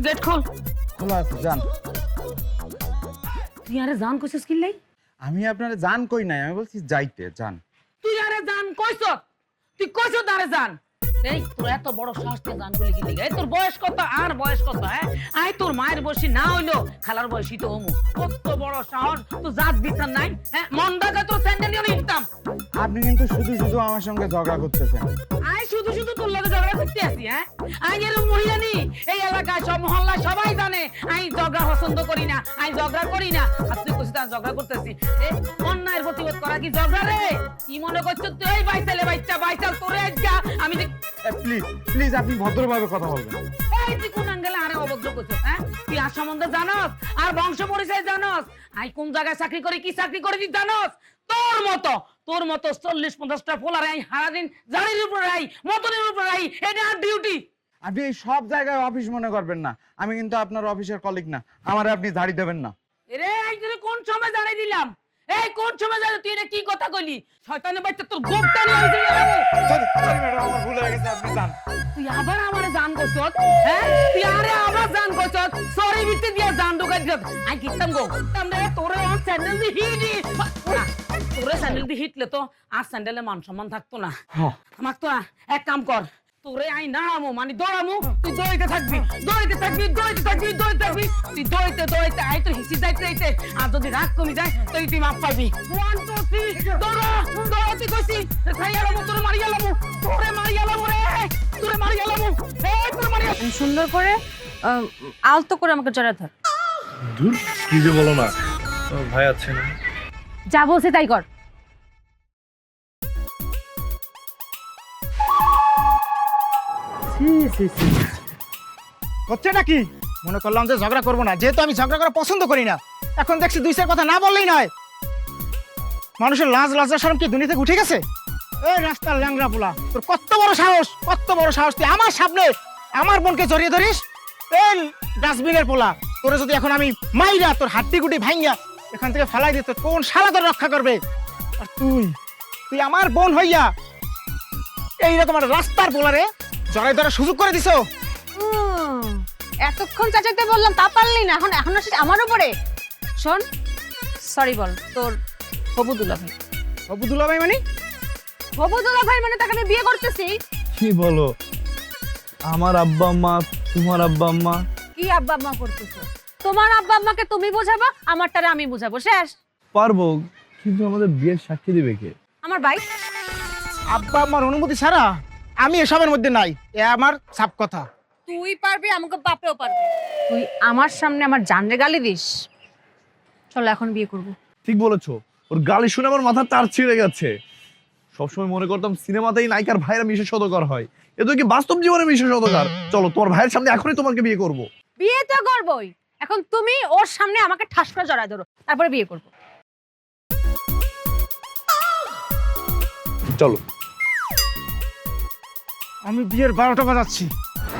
Gate খোল। খোলা আছে, যান। তুই আরে জান কইছিস কি লাই? আমি আপনারে জান কই নাই, আমি বলছি যাইতে, যান। তুই আরে জান কইছ? তুই কইছ আরে জান? এই তোর এত বড় সাহস তুই জান বলি কি লিগা? এই তোর বয়স কত আর বয়স কত? হ্যাঁ আই তোর মায়ের বয়সী না হইলো খালার বয়সী তো হমু। কত বড় সাহস, তুই জাত বিচার নাই? হ্যাঁ মন দাগা তোর স্যান্ডেল নিয়ে নিতাম। আপনি কিন্তু শুধু শুধু আমার সঙ্গে ঝগড়া করতেছেন। আই শুধু শুধু তোর লগে ঝগড়া করতে আসি? হ্যাঁ আই এর মহিলা নি এই এলাকায় সব মহল্লা সবাই জানে আই ঝগড়া পছন্দ করি না, আই ঝগড়া করি না। আর তুই কইছিস আমি ঝগড়া করতেছি? এ অন্যায়ের প্রতিবাদ করা কি ঝগড়া রে? কি মনে করছিস তুই? এই বাইসালে বাইচাল তোরে আজকা আমি প্লিজ প্লিজ আপনি ভদ্রভাবে কথা বলবেন। এই তুই কোন আঙ্গেলে আরে অভদ্র করছিস? হ্যাঁ তুই আর সম্বন্ধে জানোস আর বংশ পরিচয় জানোস? আই কোন জায়গায় চাকরি করে কি চাকরি করে তুই জানোস? তোর মতো 40-50টা পোলারে আই সারাদিন জারির উপরে আই মতনের উপরে আই, এটা আর ডিউটি। আপনি এই সব জায়গায় অফিস মনে করবেন না, আমি কিন্তু আপনার অফিসের কলিগ না, আমারে আপনি ঝাড়ি দেবেন না। রে আই তোরে কোন সময় জানাই দিলাম? এই কোন সময় জানাই? তুই এটা কি কথা কইলি? শয়তানের বাচ্চা তোর গোপটা নিয়ে আমি চলে যাবো। সরি সরি ম্যাডাম, আমার ভুল হয়ে গেছে, আপনি যান। তুই আবার আমারে জান কইছস? হ্যাঁ তুই আরে আবার জান কইছস? সরি বিতে দিয়া জান ঢুকাই দিছস। আই কিতাম গো তামরে তোরে অন স্যান্ডেল দি হিটি তোরে স্যান্ডেল দি হিটলে তো আর স্যান্ডেলে মান সম্মান থাকতো না। হ্যাঁ আমার তো এক কাম কর, তোরে আই নামো মানে দৌড়ামো, তুই দৌড়াইতে থাকবি দৌড়াইতে থাকবি দৌড়াইতে থাকবি দৌড়াইতে থাকবি, তুই দৌড়াইতে দৌড়াইতে আই তো হিসি যাইতে আর যদি রাগ কমে যায় তুই মাপ পাবি। 1 2 3 দৌড়া দৌড়াতে কইছি খাইয়ালামু তোরে মারিয়ালামু তোরে মারিয়ালামু রে তোরে মারিয়ালামু এই তোরে মারিয়া। সুন্দর করে আলতো করে আমাকে জড়া ধর। দূর কি যে বলো না, তোমার ভাই আছে না? যা বলছে তাই কর। হচ্ছে নাকি? মনে করলাম যে ঝগড়া করবো না, যেহেতু আমি ঝগড়া করা পছন্দ করি না। এখন দেখছি দুই চার কথা না বললেই নয়। মানুষের লাজ লজ্জা শরম কি দুনিয়া থেকে উঠে গেছে? এই রাস্তার ল্যাংড়া পোলা, তোর কত বড় সাহস, কত বড় সাহস! তুই আমার সামনে আমার বোনকে জড়িয়ে ধরিস? এই ডাস্টবিনের পোলা, তোরে যদি এখন আমি মাইরা তোর হাড্ডি গুটি ভাঙ্গা এখান থেকে ফালাই দিত, কোন শালা তোর রক্ষা করবে? আর তুই আমার বোন হইয়া এইরকম একটা রাস্তার পোলারে জড়াই ধরার সুযোগ করে দিছো। এতক্ষণ চাচাতে বললাম তা পারলি না, এখন আসিস আমার উপরে। শোন, সরি বল তোর হবুদুল্লাহ ভাই। হবুদুল্লাহ ভাই মানে? হবুদুল্লাহ ভাই মানে তাকে আমি বিয়ে করতেছি। কি বলো? আমার আব্বা আম্মা, তোমার আব্বা আম্মা? কি আব্বা আম্মা করতেছো? তোমার আব্বা আম্মাকে তুমি বোঝাবা, আমারটারে আমি বুঝাবো, শেষ। পারবো, কিন্তু আমাদের বিয়ের সাক্ষী দিবে কে? আমার ভাই। আব্বা আমার অনুমতি ছাড়া আমি এসবের মধ্যে নাই, এ আমার সাপ কথা। তুই পারবি, আমাকে বাপেও পারবে। তুই আমার সামনে আমার জানরে গালি দিস? চল এখন বিয়ে করব। ঠিক বলেছো, ওর গালি শুনে আমার মাথা তার ছিঁড়ে গেছে। সবসময় মনে করতাম সিনেমাতেই নায়িকার ভাইরা মিশে সদকার হয়, এ তো কি বাস্তব জীবনে মিশে সদকার। চলো তোমার ভাইয়ের সামনে এখনই তোমাকে বিয়ে করব। বিয়ে তো করবই, এখন তুমি ওর সামনে আমাকে ঠাস করে জড়ায় ধরো, তারপরে বিয়ে করব। চলো। আমি বিয়ের 12টা বাজাচ্ছি।